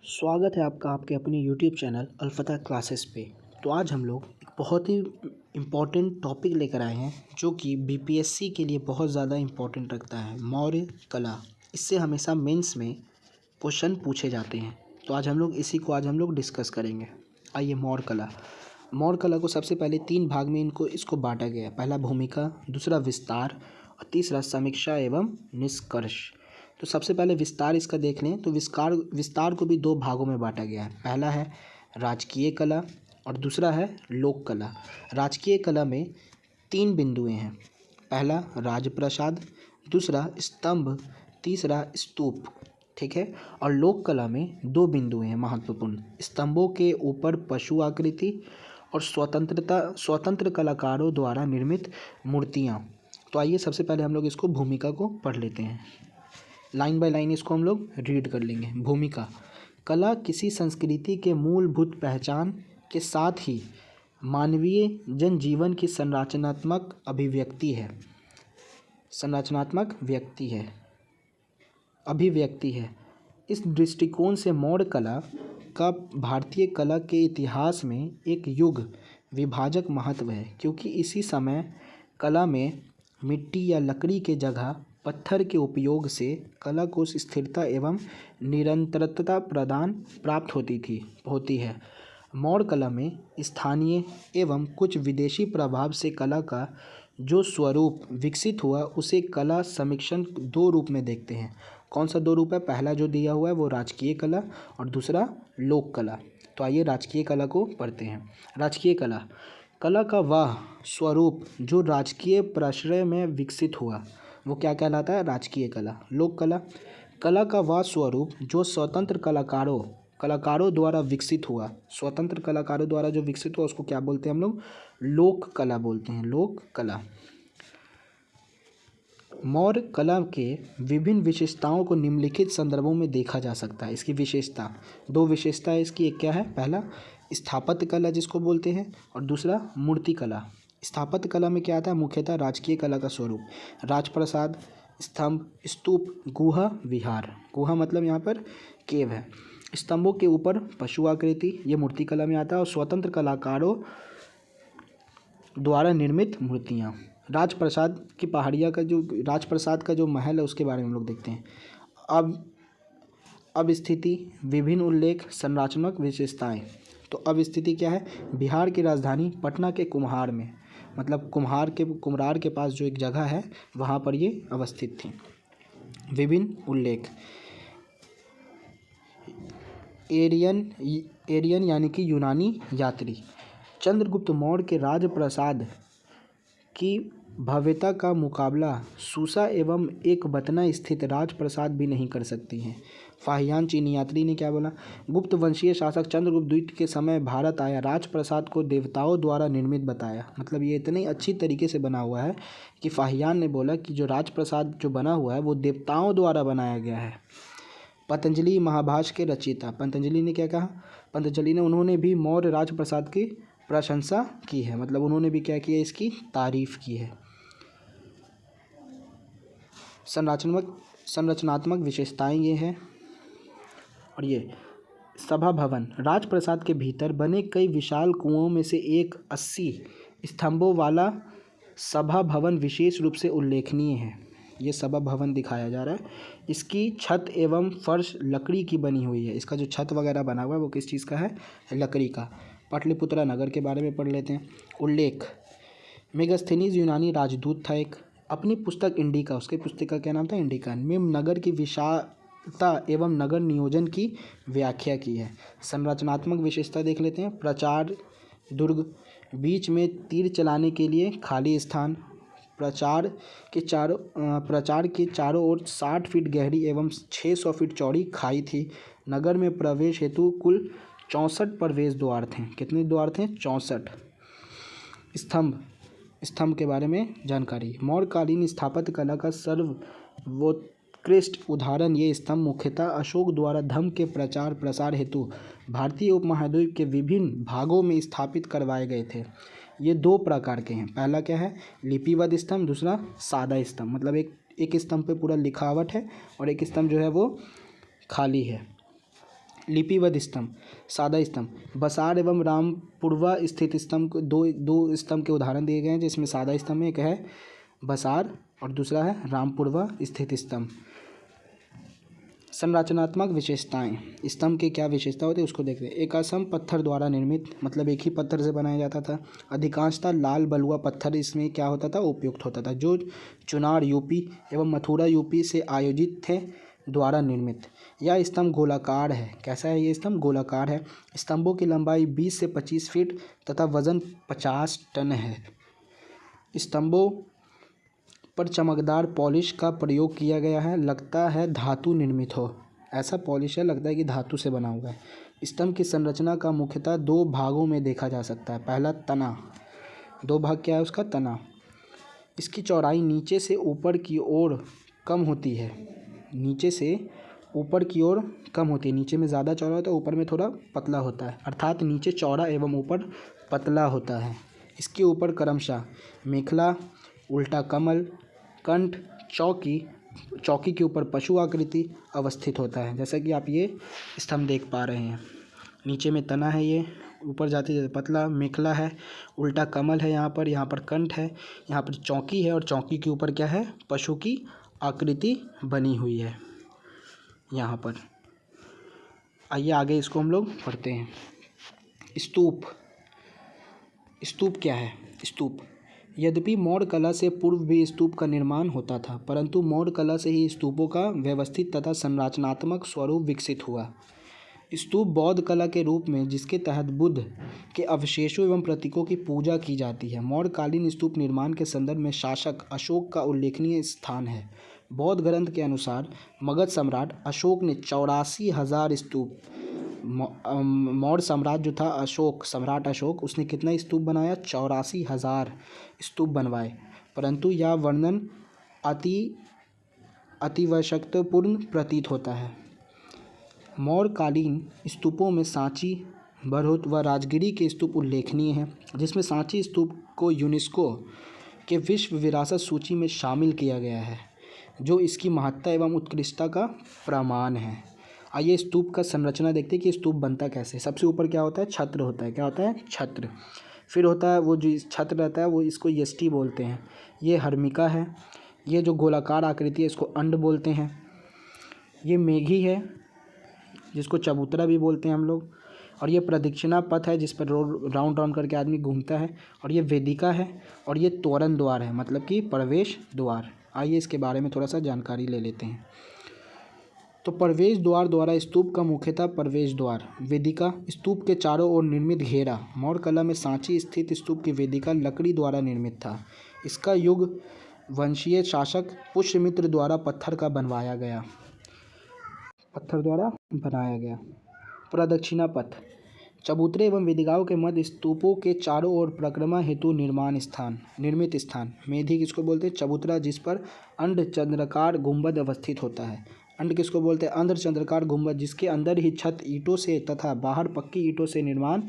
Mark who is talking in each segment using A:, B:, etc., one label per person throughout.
A: स्वागत है आपका आपके अपने यूट्यूब चैनल अलफ़तह क्लासेस पे। तो आज हम लोग एक बहुत ही इम्पोर्टेंट टॉपिक लेकर आए हैं जो कि बीपीएससी के लिए बहुत ज़्यादा इम्पोर्टेंट रखता है, मौर्य कला। इससे हमेशा मेंस में क्वेश्चन पूछे जाते हैं। तो आज हम लोग डिस्कस करेंगे। आइए, मौर्य कला। मौर्य कला को सबसे पहले 3 भाग में इसको बांटा गया है। पहला भूमिका, दूसरा विस्तार और तीसरा समीक्षा एवं निष्कर्ष। तो सबसे पहले विस्तार इसका देख लें तो विस्तार को भी 2 भागों में बांटा गया है। पहला है राजकीय कला और दूसरा है लोक कला। राजकीय कला में 3 बिंदुएं हैं। पहला राजप्रसाद, दूसरा स्तंभ, तीसरा स्तूप। ठीक है। और लोक कला में 2 बिंदुएं हैं महत्वपूर्ण। स्तंभों के ऊपर पशु आकृति और स्वतंत्र कलाकारों द्वारा निर्मित मूर्तियाँ। तो आइए सबसे पहले हम लोग इसको भूमिका को पढ़ लेते हैं। लाइन बाय लाइन इसको हम लोग रीड कर लेंगे। भूमिका: कला किसी संस्कृति के मूलभूत पहचान के साथ ही मानवीय जनजीवन की संरचनात्मक अभिव्यक्ति है। इस दृष्टिकोण से मौर्य कला का भारतीय कला के इतिहास में एक युग विभाजक महत्व है, क्योंकि इसी समय कला में मिट्टी या लकड़ी के जगह पत्थर के उपयोग से कला को स्थिरता एवं निरंतरता प्राप्त होती है। मौर्य कला में स्थानीय एवं कुछ विदेशी प्रभाव से कला का जो स्वरूप विकसित हुआ उसे कला समीक्षक 2 रूप में देखते हैं। कौन सा 2 रूप है? पहला जो दिया हुआ है वो राजकीय कला और दूसरा लोक कला। तो आइए राजकीय कला को पढ़ते हैं। राजकीय कला: कला का वह स्वरूप जो राजकीय प्रश्रय में विकसित हुआ वो क्या कहलाता है? राजकीय कला। लोक कला: कला का वह स्वरूप जो स्वतंत्र कलाकारों द्वारा विकसित हुआ। स्वतंत्र कलाकारों द्वारा जो विकसित हुआ उसको क्या बोलते हैं हम लोग? लोक कला बोलते हैं। लोक कला। मौर्य कला के विभिन्न विशेषताओं को निम्नलिखित संदर्भों में देखा जा सकता है। इसकी विशेषता, 2 विशेषता है इसकी। एक क्या है? पहला स्थापत्य कला जिसको बोलते हैं और दूसरा मूर्ति कला। स्थापत्य कला में क्या आता है? मुख्यतः राजकीय कला का स्वरूप, राजप्रसाद, स्तंभ, स्तूप, गुहा, विहार। गुहा मतलब यहाँ पर केव है। स्तंभों के ऊपर पशु आकृति, ये मूर्ति कला में आता है। और स्वतंत्र कलाकारों द्वारा निर्मित मूर्तियाँ। राजप्रसाद की पहाड़िया का जो राजप्रसाद का जो महल है उसके बारे में हम लोग देखते हैं। अब स्थिति, विभिन्न उल्लेख, संरचनात्मक विशेषताएं। तो अब स्थिति क्या है? बिहार की राजधानी पटना के कुम्हार में, मतलब कुम्हार के पास जो एक जगह है वहाँ पर ये अवस्थित थी। विभिन्न उल्लेख: एरियन यानी कि यूनानी यात्री। चंद्रगुप्त मौर्य के राजप्रसाद की भव्यता का मुकाबला सूसा एवं एकबतना स्थित राजप्रसाद भी नहीं कर सकती हैं। फाहियान चीनी यात्री ने क्या बोला? गुप्त वंशीय शासक चंद्रगुप्त द्वितीय के समय भारत आया, राजप्रसाद को देवताओं द्वारा निर्मित बताया। मतलब ये इतनी अच्छी तरीके से बना हुआ है कि फाहियान ने बोला कि जो राजप्रसाद जो बना हुआ है वो देवताओं द्वारा बनाया गया है। पतंजलि महाभाष्य के रचयिता, पतंजलि ने क्या कहा? उन्होंने भी मौर्य राजप्रसाद की प्रशंसा की है। मतलब उन्होंने भी क्या किया? इसकी तारीफ की है। संरचनात्मक विशेषताएं ये हैं। और ये सभा भवन, राजप्रसाद के भीतर बने कई विशाल कुओं में से एक 80 स्तंभों वाला सभा भवन विशेष रूप से उल्लेखनीय है। ये सभा भवन दिखाया जा रहा है। इसकी छत एवं फर्श लकड़ी की बनी हुई है। इसका जो छत वगैरह बना हुआ है वो किस चीज़ का है? लकड़ी का। पाटलिपुत्रा नगर के बारे में पढ़ लेते हैं। उल्लेख: मेगास्थनीज यूनानी राजदूत था एक। अपनी पुस्तक इंडिका, उसके पुस्तक का क्या नाम था? इंडिका, में नगर की विशालता एवं नगर नियोजन की व्याख्या की है। संरचनात्मक विशेषता देख लेते हैं। प्रचार दुर्ग, बीच में तीर चलाने के लिए खाली स्थान। प्रचार के चारों ओर 60 फीट गहरी एवं 600 फीट चौड़ी खाई थी। नगर में प्रवेश हेतु कुल 64 प्रवेश द्वार थे। कितने द्वार थे? 64। स्तंभ के बारे में जानकारी। मौर्यकालीन स्थापत्य कला का सर्वोत्कृष्ट उदाहरण ये स्तंभ मुख्यतः अशोक द्वारा धर्म के प्रचार प्रसार हेतु भारतीय उपमहाद्वीप के विभिन्न भागों में स्थापित करवाए गए थे। ये 2 प्रकार के हैं। पहला क्या है? लिपिबद्ध स्तंभ, दूसरा सादा स्तंभ। मतलब एक स्तंभ पे पूरा लिखावट है और एक स्तंभ जो है वो खाली है। लिपिबद्ध स्तंभ, सादा स्तंभ। बसार एवं रामपुरवा स्थित स्तंभ को दो स्तंभ के उदाहरण दिए गए हैं, जिसमें सादा स्तंभ एक है बसार और दूसरा है रामपुरवा स्थित स्तंभ। संरचनात्मक विशेषताएं, स्तंभ की क्या विशेषता होती है उसको देखते हैं। एक असम पत्थर द्वारा निर्मित, मतलब एक ही पत्थर से बनाया जाता था। अधिकांशतः लाल बलुआ पत्थर इसमें क्या होता था, उपयुक्त होता था, जो चुनार यूपी एवं मथुरा यूपी से आयोजित थे द्वारा निर्मित। यह स्तंभ गोलाकार है। कैसा है ये स्तंभ? गोलाकार है। स्तंभों की लंबाई 20 से 25 फीट तथा वजन 50 टन है। स्तंभों पर चमकदार पॉलिश का प्रयोग किया गया है, लगता है धातु निर्मित हो। ऐसा पॉलिश है, लगता है कि धातु से बना हुआ है। स्तंभ की संरचना का मुख्यतः दो भागों में देखा जा सकता है। पहला तना, दो भाग क्या है उसका? तना। इसकी चौड़ाई नीचे से ऊपर की ओर कम होती है, नीचे से ऊपर की ओर कम होती है। नीचे में ज़्यादा चौड़ा होता है, ऊपर में थोड़ा पतला होता है, अर्थात नीचे चौड़ा एवं ऊपर पतला होता है। इसके ऊपर क्रमशः मेखला, उल्टा कमल, कंठ, चौकी के ऊपर पशु आकृति अवस्थित होता है। जैसा कि आप ये स्तंभ देख पा रहे हैं, नीचे में तना है, ये ऊपर जाते जाते पतला, मेखला है, उल्टा कमल है, यहाँ पर कंठ है, यहाँ पर चौकी है और चौकी के ऊपर क्या है? पशु की आकृति बनी हुई है यहाँ पर। आइए आगे इसको हम लोग पढ़ते हैं। स्तूप, स्तूप क्या है? स्तूप, यद्यपि मौर्य कला से पूर्व भी स्तूप का निर्माण होता था, परंतु मौर्य कला से ही स्तूपों का व्यवस्थित तथा संरचनात्मक स्वरूप विकसित हुआ। स्तूप बौद्ध कला के रूप में, जिसके तहत बुद्ध के अवशेषों एवं प्रतीकों की पूजा की जाती है। मौर्यकालीन स्तूप निर्माण के संदर्भ में शासक अशोक का उल्लेखनीय स्थान है। बौद्ध ग्रंथ के अनुसार मगध सम्राट अशोक ने 84,000 स्तूप, मौर्य सम्राट जो था अशोक, सम्राट अशोक, उसने कितना स्तूप बनाया? 84,000 स्तूप बनवाए। परंतु यह वर्णन अतिवशक्तपूर्ण प्रतीत होता है। मौर्यकालीन स्तूपों में सांची, बरहुत व राजगिरी के स्तूप उल्लेखनीय हैं, जिसमें सांची स्तूप को यूनेस्को के विश्व विरासत सूची में शामिल किया गया है, जो इसकी महत्ता एवं उत्कृष्टता का प्रमाण है। आइए स्तूप का संरचना देखते हैं कि स्तूप बनता कैसे। सबसे ऊपर क्या होता है? छत्र होता है। क्या होता है? छत्र। फिर होता है वो जो छत्र रहता है, वो इसको यष्टि बोलते हैं। ये हर्मिका है। ये जो गोलाकार आकृति है इसको अंड बोलते हैं। ये मेघी है, जिसको चबूतरा भी बोलते हैं हम लोग। और ये प्रदक्षिणा पथ है, जिस पर राउंड राउंड करके आदमी घूमता है। और ये वेदिका है। और ये तोरण द्वार है, मतलब कि प्रवेश द्वार। आइए इसके बारे में थोड़ा सा जानकारी ले लेते हैं। तो प्रवेश द्वार द्वारा स्तूप का मुख्यतः प्रवेश द्वार, वेदिका, स्तूप के चारों ओर निर्मित घेरा। मौर्य कला में सांची स्थित स्तूप की वेदिका लकड़ी द्वारा निर्मित था। इसका युग वंशीय शासक पुष्यमित्र द्वारा पत्थर द्वारा बनाया गया। प्रदक्षिणा पथ, चबूतरे एवं वेदिकाओं के मध्य स्तूपों के चारों ओर परिक्रमा हेतु निर्मित स्थान। मेधी किसको बोलते हैं? चबूतरा, जिस पर अंडचंद्राकार गुंबद अवस्थित होता है। अंड किसको बोलते हैं? अंडचंद्राकार गुंबद, जिसके अंदर ही छत ईंटों से तथा बाहर पक्की ईंटों से निर्माण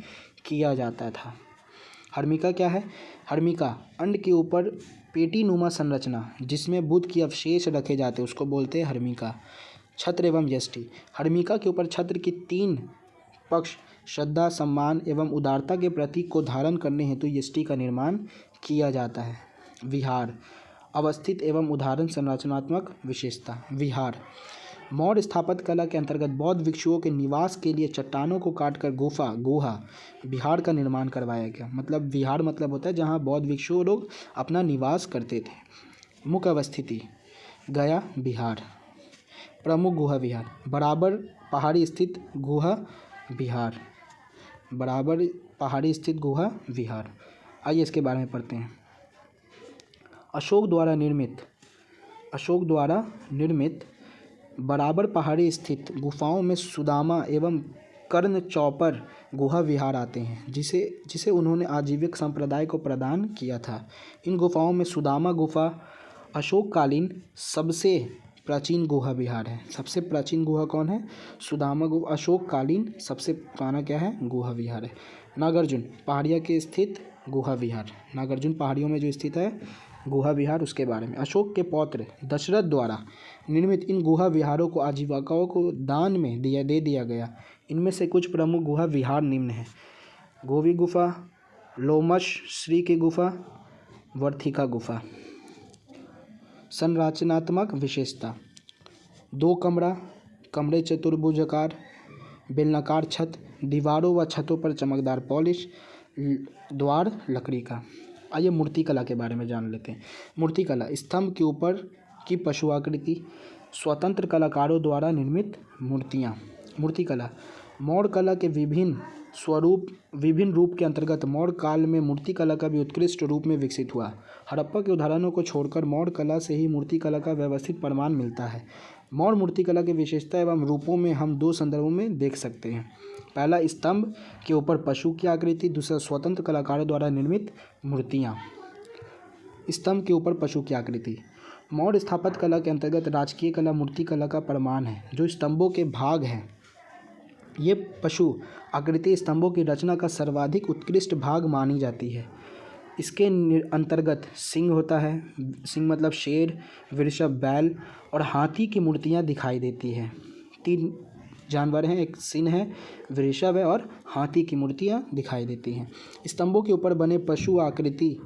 A: किया जाता था। हर्मिका क्या है? हर्मिका, अंड के ऊपर पेटीनुमा संरचना, जिसमें बुद्ध के अवशेष रखे जाते हैं, उसको बोलते हैं हर्मिका। छत्र एवं यष्टि, हर्मिका के ऊपर छत्र की 3 पक्ष श्रद्धा, सम्मान एवं उदारता के प्रतीक को धारण करने हेतु यष्टि का निर्माण किया जाता है। विहार, अवस्थित एवं उदाहरण संरचनात्मक विशेषता। विहार, मौर्य स्थापत्य कला के अंतर्गत बौद्ध भिक्षुओं के निवास के लिए चट्टानों को काटकर गुहा विहार का निर्माण करवाया गया। मतलब विहार मतलब होता है जहाँ बौद्ध भिक्षु लोग अपना निवास करते थे। मुख्य अवस्थिति, गया बिहार। प्रमुख गुहा विहार, बराबर पहाड़ी स्थित गुहा विहार। आइए इसके बारे में पढ़ते हैं। अशोक द्वारा निर्मित बराबर पहाड़ी स्थित गुफाओं में सुदामा एवं कर्ण चौपर गुहा विहार आते हैं, जिसे उन्होंने आजीविक संप्रदाय को प्रदान किया था। इन गुफाओं में सुदामा गुफा अशोककालीन सबसे प्राचीन गुहा विहार है। सबसे प्राचीन गुहा कौन है? सुदामा गुफा अशोककालीन सबसे पुराना क्या है? गुहा विहार है। नागार्जुन, पहाड़िया के स्थित गुहा विहार। नागार्जुन पहाड़ियों में जो स्थित है गुहा विहार उसके बारे में। अशोक के पौत्र दशरथ द्वारा निर्मित इन गुहा विहारों को आजीविकाओं को दान में दे दिया गया। इनमें से कुछ प्रमुख गुहा विहार निम्न हैं: गोवी गुफा, लोमश श्री की गुफा, वर्थिका गुफा। संरचनात्मक विशेषता: 2 कमरे चतुर्भुजाकार, बेलनाकार छत, दीवारों व छतों पर चमकदार पॉलिश, द्वार लकड़ी का। आइए मूर्तिकला के बारे में जान लेते हैं। मूर्तिकला: स्तंभ के ऊपर की पशुआकृति, स्वतंत्र कलाकारों द्वारा निर्मित मूर्तियाँ। मूर्तिकला: मौर्य कला के विभिन्न रूप के अंतर्गत मौर्य काल में मूर्तिकला का भी उत्कृष्ट रूप में विकसित हुआ। हड़प्पा के उदाहरणों को छोड़कर मौर्य कला से ही मूर्तिकला का व्यवस्थित प्रमाण मिलता है। मौर्य मूर्तिकला की विशेषता एवं रूपों में हम 2 संदर्भों में देख सकते हैं। पहला, स्तंभ के ऊपर पशु की आकृति। दूसरा, स्वतंत्र कलाकारों द्वारा निर्मित मूर्तियाँ। स्तंभ के ऊपर पशु की आकृति मौर्य स्थापत्य कला के अंतर्गत राजकीय कला मूर्तिकला का प्रमाण है। जो स्तंभों के भाग हैं, ये पशु आकृति स्तंभों की रचना का सर्वाधिक उत्कृष्ट भाग मानी जाती है। इसके अंतर्गत सिंह होता है, सिंह मतलब शेर, वृषभ बैल और हाथी की मूर्तियाँ दिखाई देती हैं। 3 जानवर हैं, एक सिंह है, वृषभ है और हाथी की मूर्तियाँ दिखाई देती हैं। स्तंभों के ऊपर बने पशु आकृति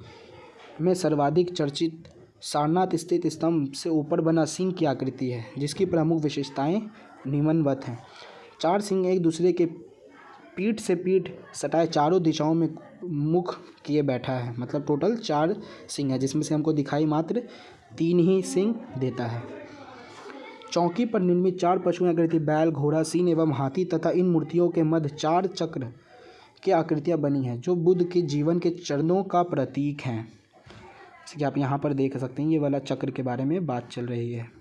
A: में सर्वाधिक चर्चित सारनाथ स्थित स्तंभ से ऊपर बना सिंह की आकृति है, जिसकी प्रमुख विशेषताएं निम्नवत हैं। 4 सिंह एक दूसरे के पीठ से पीठ सटाए चारों दिशाओं में मुख किए बैठा है। मतलब टोटल 4 सिंह है, जिसमें से हमको दिखाई मात्र 3 ही सिंह देता है। चौकी पर निर्मित 4 पशुओं की आकृति बैल, घोड़ा, सिंह एवं हाथी तथा इन मूर्तियों के मध्य 4 चक्र की आकृतियाँ बनी हैं, जो बुद्ध के जीवन के चरणों का प्रतीक हैं। जैसे कि आप यहाँ पर देख सकते हैं, ये वाला चक्र के बारे में बात चल रही है।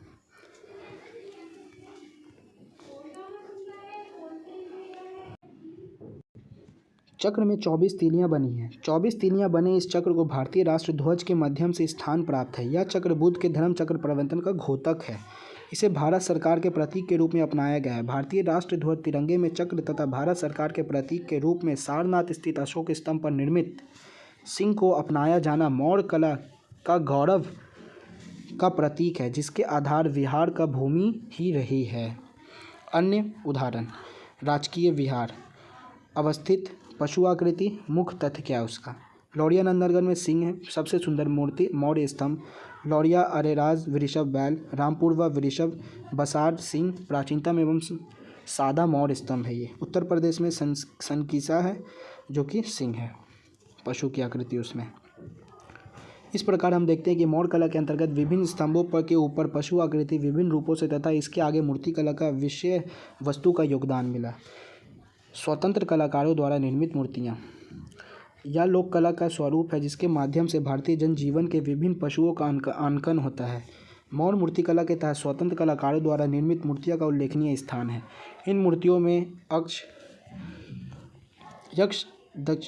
A: चक्र में 24 तीलियां बनी हैं। 24 तीलियां बने इस चक्र को भारतीय राष्ट्र ध्वज के माध्यम से स्थान प्राप्त है। यह चक्र बुद्ध के धर्म चक्र प्रवर्तन का घोतक है। इसे भारत सरकार के प्रतीक के रूप में अपनाया गया है। भारतीय राष्ट्र ध्वज तिरंगे में चक्र तथा भारत सरकार के प्रतीक के रूप में सारनाथ स्थित अशोक स्तंभ पर निर्मित सिंह को अपनाया जाना मौर्य कला का गौरव का प्रतीक है, जिसके आधार विहार का भूमि ही रही है। अन्य उदाहरण: राजकीय विहार अवस्थित पशु आकृति। मुख्य तथ्य क्या है उसका? लौरिया नंदनगढ़ में सिंह है, सबसे सुंदर मूर्ति मौर्य स्तंभ। लौरिया अरेराज वृषभ बैल, रामपुर व वृषभ, बसार सिंह प्राचीनतम एवं सादा मौर्य स्तंभ है। ये उत्तर प्रदेश में सनकीसा है, जो कि सिंह है, पशु की आकृति उसमें। इस प्रकार हम देखते हैं कि मौर्य कला के अंतर्गत विभिन्न स्तंभों पर के ऊपर पशु आकृति विभिन्न रूपों से तथा इसके आगे मूर्ति कला का विषय वस्तु का योगदान मिला। स्वतंत्र कलाकारों द्वारा निर्मित मूर्तियाँ: यह लोक कला का स्वरूप है, जिसके माध्यम से भारतीय जनजीवन के विभिन्न पशुओं का अंकन होता है। मौर्य मूर्तिकला के तहत स्वतंत्र कलाकारों द्वारा निर्मित मूर्तियों का उल्लेखनीय स्थान है। इन मूर्तियों में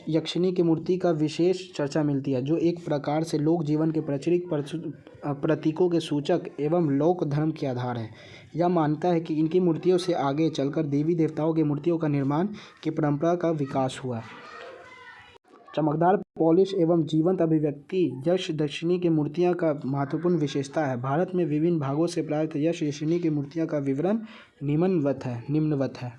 A: यक्षिणी की मूर्ति का विशेष चर्चा मिलती है, जो एक प्रकार से लोक जीवन के प्रचलित प्रतीकों के सूचक एवं लोक धर्म के आधार है। यह मानता है कि इनकी मूर्तियों से आगे चलकर देवी देवताओं की मूर्तियों का निर्माण की परंपरा का विकास हुआ। चमकदार पॉलिश एवं जीवंत अभिव्यक्ति यक्ष दक्षिणी की मूर्तियाँ का महत्वपूर्ण विशेषता है। भारत में विभिन्न भागों से प्राप्त यक्ष दक्षिणी की मूर्तियाँ का विवरण निम्नवत है।